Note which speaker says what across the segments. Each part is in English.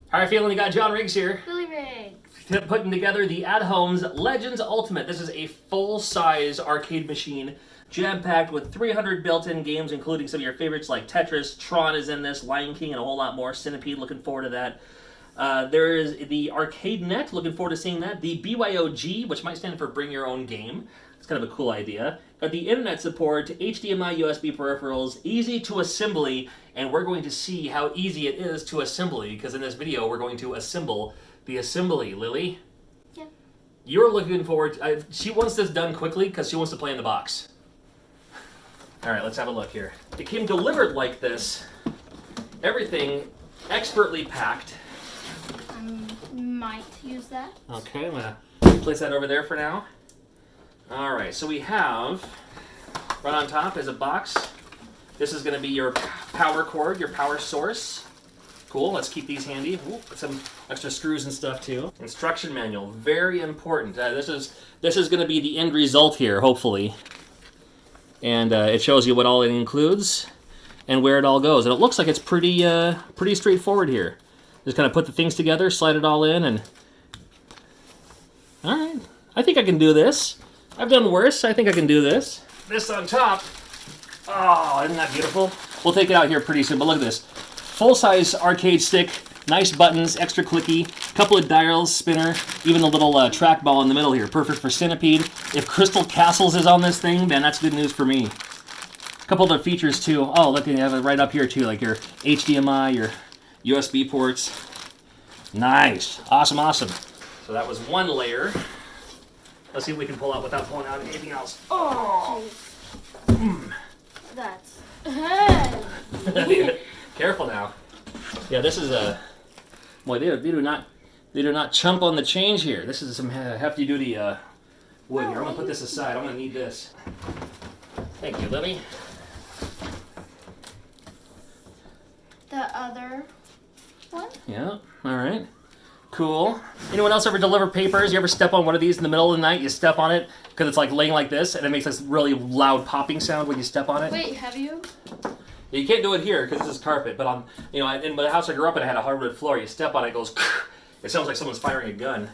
Speaker 1: How are you feeling? You got John Riggs here.
Speaker 2: Billy Riggs.
Speaker 1: Putting together the At Home's Legends Ultimate. This is a full-size arcade machine, jam-packed with 300 built-in games, including some of your favorites like Tetris, Tron is in this, Lion King, and a whole lot more. Centipede, looking forward to that. There is the Arcade Net, looking forward to seeing that. The BYOG, which might stand for Bring Your Own Game. It's kind of a cool idea. Got the internet support, HDMI, USB peripherals, easy to assembly, and we're going to see how easy it is to assemble, because in this video we're going to assemble the assembly. Lily?
Speaker 2: Yeah.
Speaker 1: You're looking forward to, she wants this done quickly because she wants to play in the box. Alright, let's have a look here. It came delivered like this. Everything expertly packed.
Speaker 2: Might use that.
Speaker 1: Okay, I'm going to place that over there for now. Alright, so we have, right on top is a box. This is going to be your power cord, your power source. Cool, let's keep these handy. Ooh, put some extra screws and stuff too. Instruction manual, very important. This is going to be the end result here, hopefully. And it shows you what all it includes and where it all goes. And it looks like it's pretty straightforward here. Just kind of put the things together, slide it all in, and... Alright, I think I can do this. I've done worse. I think I can do this. This on top. Oh, isn't that beautiful? We'll take it out here pretty soon, but look at this. Full-size arcade stick, nice buttons, extra clicky, couple of dials, spinner, even a little trackball in the middle here. Perfect for Centipede. If Crystal Castles is on this thing, man, that's good news for me. A couple other features too. Oh, look, you have it right up here too, like your HDMI, your USB ports. Nice. Awesome, awesome. So that was one layer. Let's see if we can pull out without pulling out anything else.
Speaker 2: Oh! That's...
Speaker 1: Careful now. Yeah, this is a... Boy, they do not chump on the change here. This is some hefty duty wood here. I'm going to put this aside. I'm going to need this. Thank you, Lily.
Speaker 2: The other one?
Speaker 1: Yeah, all right. Cool. Anyone else ever deliver papers? You ever step on one of these in the middle of the night? You step on it because it's like laying like this, and it makes this really loud popping sound when you step on it.
Speaker 2: Wait, have you?
Speaker 1: You can't do it here because this is carpet, but in the house I grew up in, it had a hardwood floor. You step on it, it goes. It sounds like someone's firing a gun.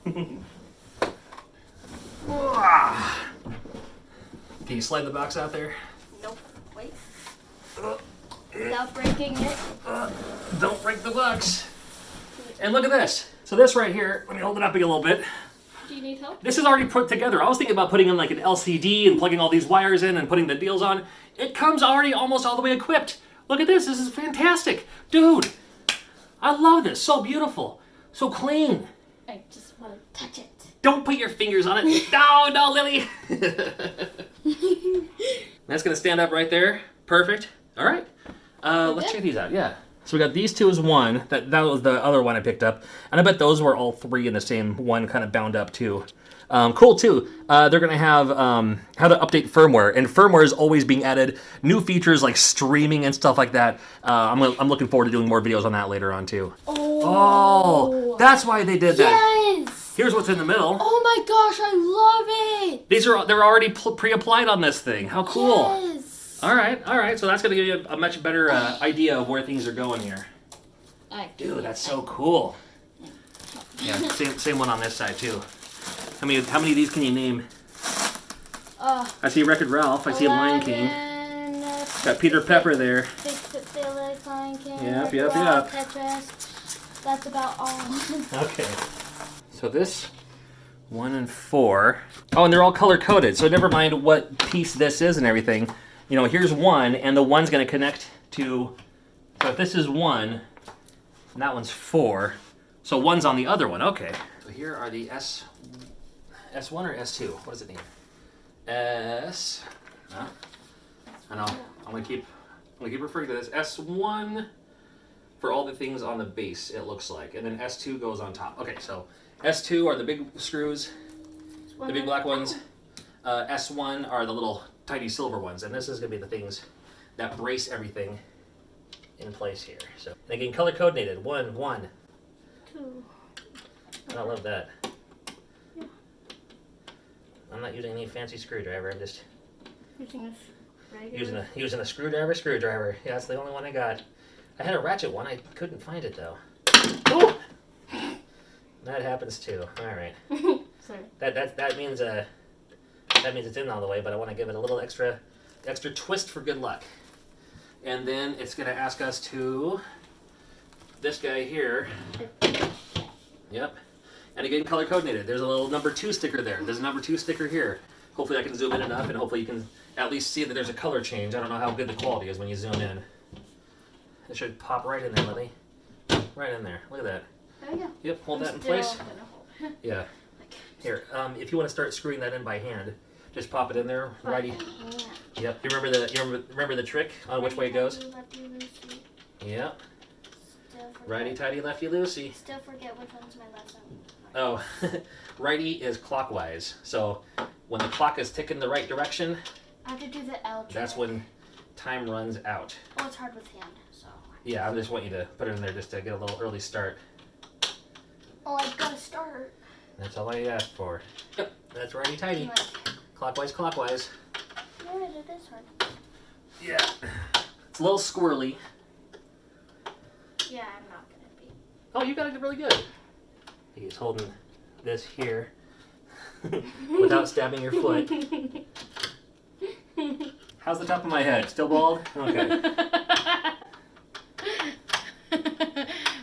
Speaker 1: Can you slide the box out there?
Speaker 2: Nope. Wait. Without breaking it.
Speaker 1: Don't break the box. And look at this. So this right here, let me hold it up a little bit.
Speaker 2: Do you need help?
Speaker 1: This is already put together. I was thinking about putting in like an LCD and plugging all these wires in and putting the deals on. It comes already almost all the way equipped. Look at this. This is fantastic. Dude, I love this. So beautiful. So clean.
Speaker 2: I just want to touch it.
Speaker 1: Don't put your fingers on it. No, Lily. That's going to stand up right there. Perfect. All right. Let's check these out. Yeah. So we got these two as one. That was the other one I picked up. And I bet those were all three in the same one kind of bound up too. Cool too. They're going to have how to update firmware. And firmware is always being added. New features like streaming and stuff like that. I'm looking forward to doing more videos on that later on too. Oh, that's why they did that.
Speaker 2: Yes!
Speaker 1: Here's what's in the middle.
Speaker 2: Oh my gosh, I love it!
Speaker 1: They're already pre-applied on this thing. How cool.
Speaker 2: Yes!
Speaker 1: All right. So that's going to give you a much better idea of where things are going here. Dude, that's so cool. Yeah, same one on this side too. How many of these can you name? I see Wreck-It Ralph. I see Lion King. Got Peter Pepper there.
Speaker 2: Felix, Lion King.
Speaker 1: Yep.
Speaker 2: Tetris. That's about all.
Speaker 1: Okay. So this 1 and 4. Oh, and they're all color coded. So never mind what piece this is and everything. Here's 1, and the 1's going to connect to. So if this is 1, and that one's 4. So 1's on the other one. Okay. So here are the S1 or S2? What does it mean? S. Huh? I know. I'm gonna keep referring to this S1 for all the things on the base. It looks like, and then S2 goes on top. Okay, so S2 are the big screws, the big black ones. S1 are the little tiny silver ones, and this is gonna be the things that brace everything in place here. So again, color coordinated. 1, 1.
Speaker 2: 2.
Speaker 1: I love that. I'm not using any fancy screwdriver. I'm just
Speaker 2: Using a regular.
Speaker 1: Using a screwdriver. Yeah, that's the only one I got. I had a ratchet one. I couldn't find it though. Oh! That happens too. All right.
Speaker 2: Sorry.
Speaker 1: That means it's in all the way, but I want to give it a little extra twist for good luck. And then it's going to ask us to this guy here. Yep. And again, color coordinated. There's a little number 2 sticker there. There's a number 2 sticker here. Hopefully I can zoom in enough, and hopefully you can at least see that there's a color change. I don't know how good the quality is when you zoom in. It should pop right in there, Lily. Right in there. Look at that.
Speaker 2: There we go.
Speaker 1: Yep, hold that in place. Yeah. Here, if you want to start screwing that in by hand, just pop it in there, righty. Yep. You remember the trick on which way it goes? Yep. Righty tighty, lefty loosey.
Speaker 2: Still forget which one's my lesson.
Speaker 1: Oh, righty is clockwise. So when the clock is ticking the right direction,
Speaker 2: I have to do the L trick.
Speaker 1: that's when time runs out.
Speaker 2: Oh, it's hard with hand, so.
Speaker 1: Yeah, I just want you to put it in there just to get a little early start.
Speaker 2: Oh, I've got to start.
Speaker 1: That's all I asked for. Yep, that's righty tighty.
Speaker 2: Like,
Speaker 1: Clockwise, clockwise.
Speaker 2: yeah, it is hard.
Speaker 1: Yeah. It's a little squirrely.
Speaker 2: Yeah, I'm not going to be.
Speaker 1: Oh, you got it really good. He's holding this here without stabbing your foot. How's the top of my head? Still bald? Okay.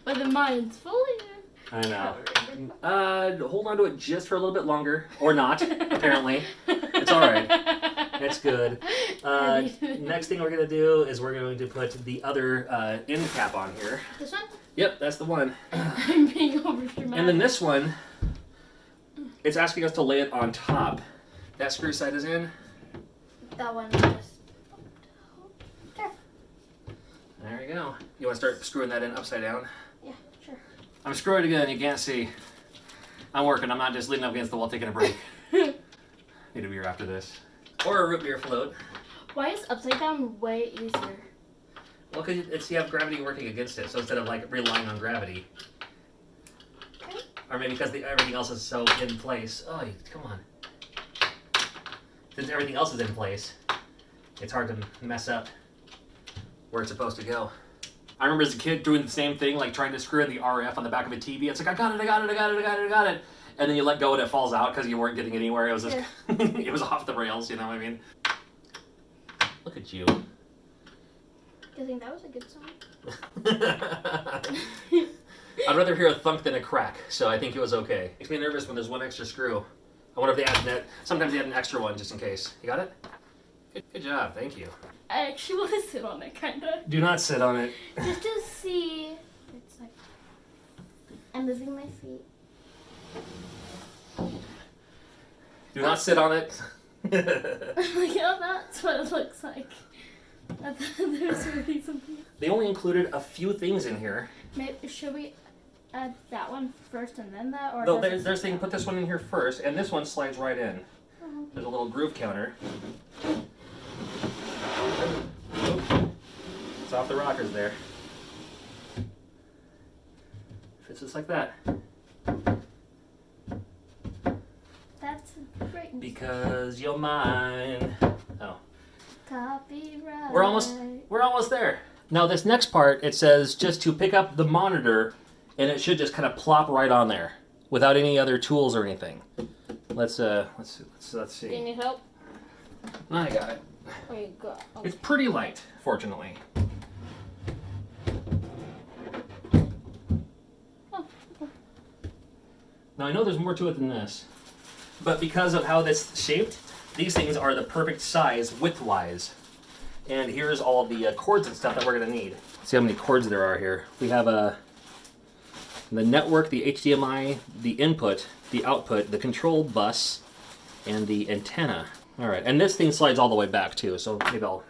Speaker 2: But the mine's fully.
Speaker 1: I know. Hold on to it just for a little bit longer. Or not, apparently. It's alright. It's good. Next thing we're going to do is we're going to put the other end cap on here.
Speaker 2: This one?
Speaker 1: Yep, that's the one.
Speaker 2: I'm being overdramatic.
Speaker 1: And then this one, it's asking us to lay it on top. That screw side is in.
Speaker 2: That one just. There.
Speaker 1: There we go. You want to start screwing that in upside down?
Speaker 2: Yeah, sure.
Speaker 1: I'm screwing it again. You can't see. I'm working. I'm not just leaning up against the wall taking a break. Need a beer after this. Or a root beer float.
Speaker 2: Why is upside down way easier?
Speaker 1: Well, because you have gravity working against it, so instead of like relying on gravity.
Speaker 2: Okay.
Speaker 1: Or maybe because everything else is so in place. Oh, come on. Since everything else is in place, it's hard to mess up where it's supposed to go. I remember as a kid doing the same thing, like trying to screw in the RF on the back of a TV. It's like, I got it. And then you let go and it falls out because you weren't getting anywhere. It was just, it was off the rails, you know what I mean? Look at you.
Speaker 2: I think that was a good song.
Speaker 1: I'd rather hear a thunk than a crack, so I think it was okay. Makes me nervous when there's one extra screw. I wonder if they add that. Sometimes they add an extra one just in case. You got it? Good job, thank you.
Speaker 2: I actually want to sit on it, kind of.
Speaker 1: Do not sit on it.
Speaker 2: Just to see. It's like. I'm moving my feet.
Speaker 1: Do not sit on it.
Speaker 2: Like, oh, that's what it looks like. I thought there's already something.
Speaker 1: They only included a few things in here.
Speaker 2: Maybe, should we add that one first and then that? Or
Speaker 1: No,
Speaker 2: does
Speaker 1: they're saying put this one in here first, and this one slides right in. There's a little groove counter. It's off the rockers there. Fits just like that.
Speaker 2: That's great.
Speaker 1: Because you're mine. Oh.
Speaker 2: Copyright.
Speaker 1: We're almost there. Now this next part, it says just to pick up the monitor, and it should just kind of plop right on there without any other tools or anything. Let's see.
Speaker 2: Do you need help?
Speaker 1: I got it.
Speaker 2: Oh, you got. Okay.
Speaker 1: It's pretty light, fortunately.
Speaker 2: Oh, okay.
Speaker 1: Now I know there's more to it than this, but because of how this is shaped, these things are the perfect size width-wise. And here's all the cords and stuff that we're gonna need. Let's see how many cords there are here. We have the network, the HDMI, the input, the output, the control bus, and the antenna. All right, and this thing slides all the way back too, so maybe I'll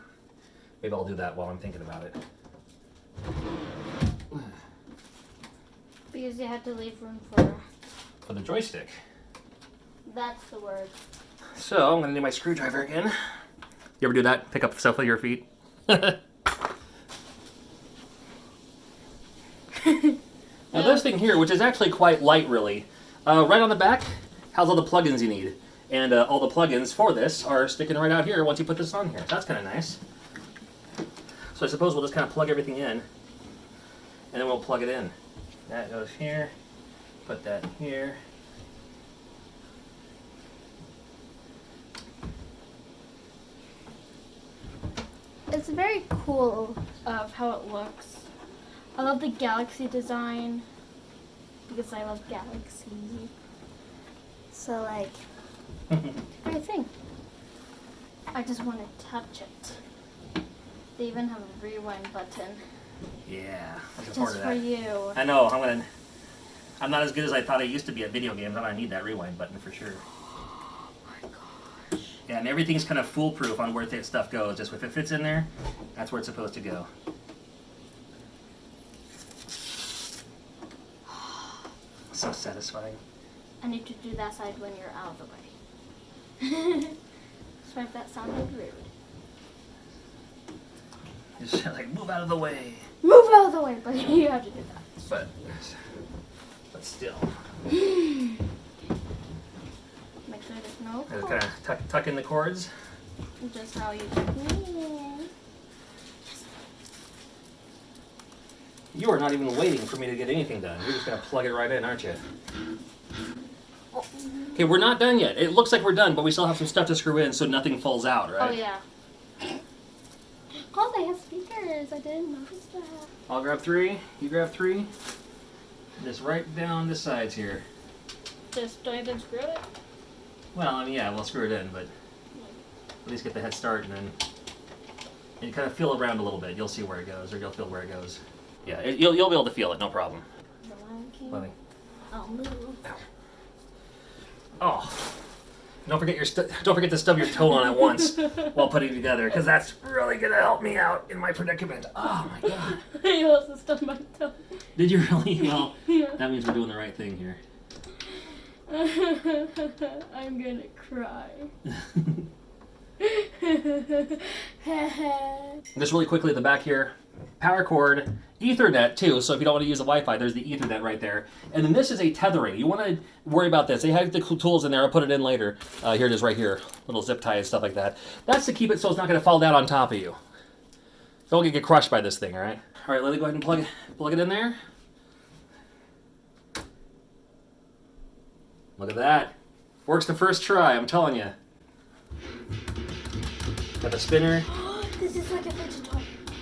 Speaker 1: do that while I'm thinking about it.
Speaker 2: Because you have to leave room
Speaker 1: For the joystick.
Speaker 2: That's the word.
Speaker 1: So I'm gonna need my screwdriver again. You ever do that? Pick up stuff with your feet? Now this thing here, which is actually quite light really, right on the back, has all the plugins you need. And all the plugins for this are sticking right out here once you put this on here. So that's kind of nice. So I suppose we'll just kind of plug everything in, and then we'll plug it in. That goes here, put that here.
Speaker 2: It's very cool of how it looks. I love the galaxy design because I love galaxy. So like, great thing. I just want to touch it. They even have a rewind button.
Speaker 1: Yeah, looking forward
Speaker 2: Just
Speaker 1: to
Speaker 2: for
Speaker 1: that.
Speaker 2: you.
Speaker 1: I know, I'm not as good as I thought I used to be at video games. I'm gonna need that rewind button for sure.
Speaker 2: Oh my gosh.
Speaker 1: Yeah, and everything's kind of foolproof on where stuff goes. Just if it fits in there, that's where it's supposed to go. So satisfying.
Speaker 2: I need to do that side when you're out of the way. Sorry if that sounded rude.
Speaker 1: Just like move out of the way.
Speaker 2: Move out of the way, but you have to do that.
Speaker 1: But still.
Speaker 2: Make sure there's no
Speaker 1: Just
Speaker 2: cord.
Speaker 1: kind of tuck in the cords.
Speaker 2: Just how you do.
Speaker 1: You are not even waiting for me to get anything done. You're just gonna plug it right in, aren't you? Okay, we're not done yet. It looks like we're done, but we still have some stuff to screw in so nothing falls out, right?
Speaker 2: Oh yeah. Oh, they have speakers. I didn't notice that.
Speaker 1: I'll grab 3. You grab 3. Just right down the sides here.
Speaker 2: Just don't even screw it.
Speaker 1: Well, I mean, yeah, we'll screw it in, but at least get the head start, and then you kind of feel around a little bit. You'll see where it goes, or you'll feel where it goes. Yeah, you'll be able to feel it, no problem.
Speaker 2: The Lion King.
Speaker 1: Let me.
Speaker 2: I'll move.
Speaker 1: Oh, don't forget to stub your toe on it once while putting it together, because that's really gonna help me out in my predicament. Oh my god!
Speaker 2: I also stubbed my toe.
Speaker 1: Did you really? Well,
Speaker 2: Yeah.
Speaker 1: that means we're doing the right thing here.
Speaker 2: I'm gonna cry.
Speaker 1: Just really quickly at the back here, power cord, Ethernet too, so if you don't want to use the Wi-Fi, there's the Ethernet right there. And then this is a tethering. You want to worry about this. They have the tools in there. I'll put it in later. Here it is right here. Little zip tie and stuff like that. That's to keep it so it's not going to fall down on top of you. Don't get crushed by this thing, all right? All right, Lily, go ahead and plug it in there. Look at that. Works the first try, I'm telling you. Got the spinner.
Speaker 2: This is like a fidget toy.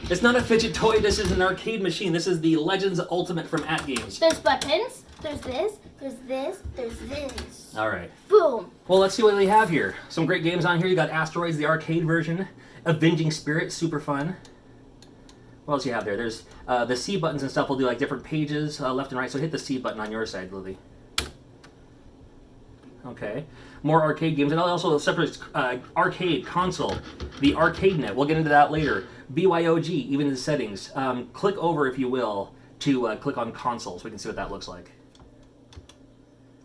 Speaker 1: It's not a fidget toy, this is an arcade machine. This is the Legends Ultimate from AtGames.
Speaker 2: There's buttons. There's this. There's this. There's this.
Speaker 1: All right.
Speaker 2: Boom.
Speaker 1: Well, let's see what we have here. Some great games on here. You got Asteroids, the arcade version. Avenging Spirit, super fun. What else you have there? There's the C buttons and stuff will do like different pages, left and right. So hit the C button on your side, Lily. Okay. More arcade games, and also a separate arcade console, the Arcade Net. We'll get into that later. BYOG, even in the settings. Click over, if you will, to click on console so we can see what that looks like.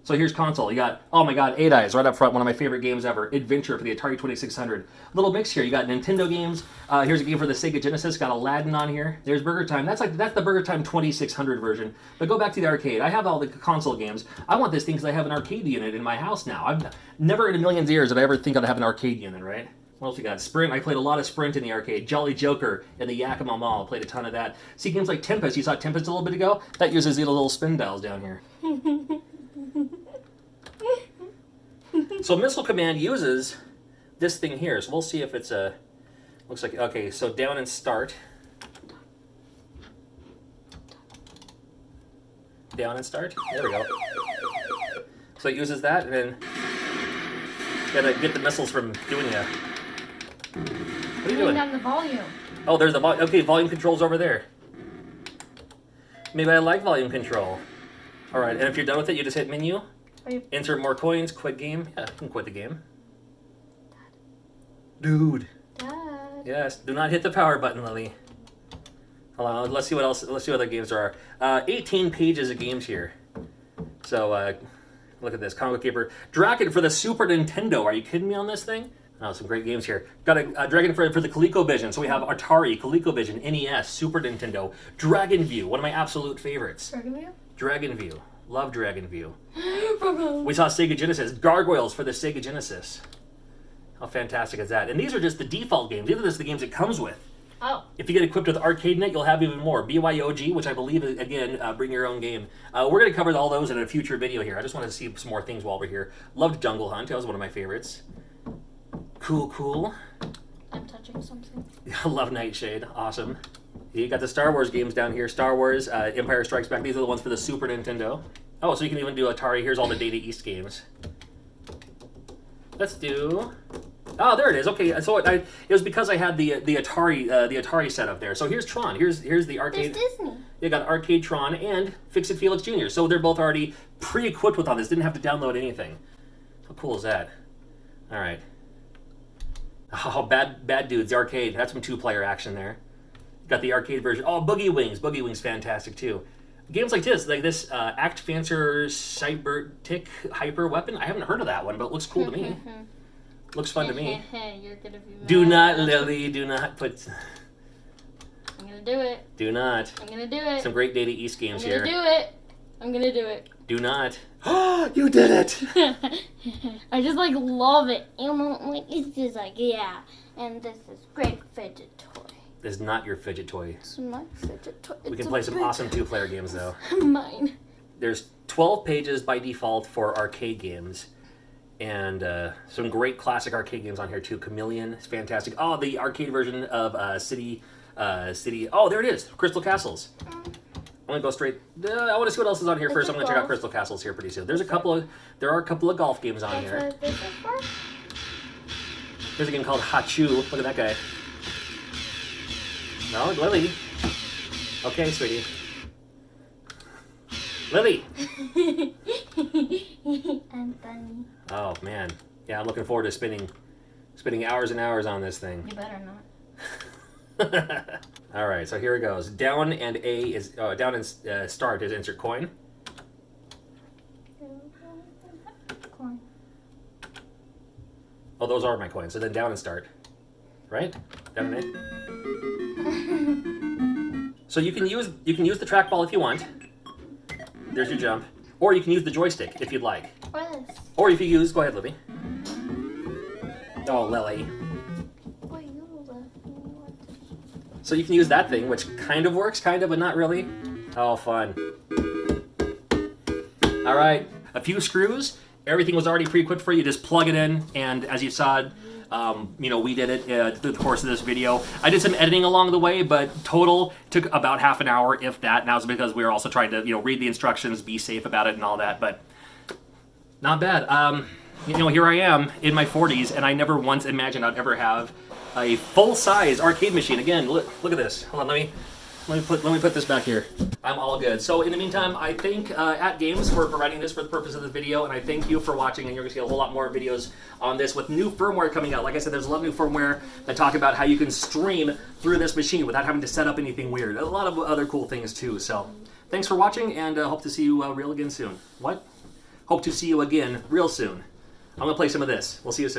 Speaker 1: So here's console. You got, oh my god, 8 Eyes right up front, one of my favorite games ever. Adventure for the Atari 2600. Little mix here. You got Nintendo games. Here's a game for the Sega Genesis. Got Aladdin on here. There's Burger Time. That's the Burger Time 2600 version. But go back to the arcade. I have all the console games. I want this thing because I have an arcade unit in my house now. I've never in a million years did I ever think I'd have an arcade unit, right? What else we got? Sprint. I played a lot of Sprint in the arcade. Jolly Joker in the Yakima Mall. Played a ton of that. See games like Tempest. You saw Tempest a little bit ago? That uses these little spin dials down here. So Missile Command uses this thing here. So we'll see if it's a... Looks like... Okay, so down and start. Down and start. There we go. So it uses that, and then... Gotta get the missiles from doing that. What are you doing?
Speaker 2: Down the volume.
Speaker 1: Oh, there's the volume. Okay, volume control's over there. Maybe I like volume control. All right, and if you're done with it, you just hit menu. Insert more coins, quit game. Yeah, you can quit the game. Dude.
Speaker 2: Dad.
Speaker 1: Yes, do not hit the power button, Lily. Hold on, let's see what else. Let's see what other games there are. 18 pages of games here. So, look at this. Comic Keeper. Dragon for the Super Nintendo. Are you kidding me on this thing? Oh, some great games here. Got a Dragon for the ColecoVision. So we have Atari, ColecoVision, NES, Super Nintendo, Dragon View, one of my absolute favorites.
Speaker 2: Dragon View?
Speaker 1: Dragon View. Love Dragon View. We saw Sega Genesis. Gargoyles for the Sega Genesis. How fantastic is that? And these are just the default games. These are just the games it comes with.
Speaker 2: Oh.
Speaker 1: If you get equipped with ArcadeNet, you'll have even more. BYOG, which I believe is, again, bring your own game. We're going to cover all those in a future video here. I just wanted to see some more things while we're here. Loved Jungle Hunt. That was one of my favorites. Cool.
Speaker 2: I'm touching something.
Speaker 1: Love Nightshade. Awesome. You got the Star Wars games down here. Star Wars, Empire Strikes Back. These are the ones for the Super Nintendo. Oh, so you can even do Atari. Here's all the Data East games. Let's do... Oh, there it is. Okay, so it was because I had the Atari set up there. So here's Tron. Here's the arcade.
Speaker 2: There's Disney.
Speaker 1: You got Arcade Tron and Fix-It Felix Jr. So they're both already pre-equipped with all this. Didn't have to download anything. How cool is that? All right. Oh, Bad Dudes, the arcade. That's some two-player action there. Got the arcade version. Oh, Boogie Wings. Boogie Wings, fantastic too. Games like this Act Fancer Cybertic Hyper Weapon. I haven't heard of that one, but it looks cool to me. Looks fun to me.
Speaker 2: You're gonna be mad.
Speaker 1: Do not, Lily. Do not put.
Speaker 2: I'm gonna do it.
Speaker 1: Do not.
Speaker 2: I'm gonna do it.
Speaker 1: Some great Data East games here.
Speaker 2: I'm gonna do it. I'm gonna do it.
Speaker 1: Do not. Oh, you did it!
Speaker 2: I just like love it. It's just like, yeah. And this is great fidget toy.
Speaker 1: This is not your fidget toy.
Speaker 2: It's my fidget toy.
Speaker 1: We can play some awesome two-player games though.
Speaker 2: Mine.
Speaker 1: There's 12 pages by default for arcade games. And some great classic arcade games on here too. Chameleon is fantastic. Oh, the arcade version of City. Oh, there it is. Crystal Castles. I'm gonna go straight. I want to see what else is on here first. I'm gonna check out Crystal Castles here pretty soon. There are a couple of golf games on here. There's a game called Hachu. Look at that guy. No, Lily. Okay, sweetie. Lily.
Speaker 2: I'm funny.
Speaker 1: Oh man, yeah, I'm looking forward to spending hours and hours on this thing.
Speaker 2: You better not.
Speaker 1: All right, so here it goes. Down and A is down and start is insert coin.
Speaker 2: Coin.
Speaker 1: Oh, those are my coins. So then down and start, right? Down and A. So you can use the trackball if you want. There's your jump, or you can use the joystick if you'd like.
Speaker 2: Or this.
Speaker 1: Or if you use, go ahead, Libby. Oh, Lily.
Speaker 2: Wait, you left me. What?
Speaker 1: So you can use that thing, which kind of works, kind of, but not really. Oh, fun. All right, a few screws. Everything was already pre-equipped for you. Just plug it in, and as you saw, we did it through the course of this video. I did some editing along the way, but total took about half an hour, if that. And that was because we were also trying to, read the instructions, be safe about it, and all that. But not bad. Here I am in my 40s, and I never once imagined I'd ever have a full-size arcade machine. Again, look at this. Hold on, let me put this back here. I'm all good. So in the meantime, I thank AtGames for providing this for the purpose of this video, and I thank you for watching, and you're going to see a whole lot more videos on this with new firmware coming out. Like I said, there's a lot of new firmware that talk about how you can stream through this machine without having to set up anything weird. A lot of other cool things too. So thanks for watching, and hope to see you real again soon. What? Hope to see you again real soon. I'm going to play some of this. We'll see you soon.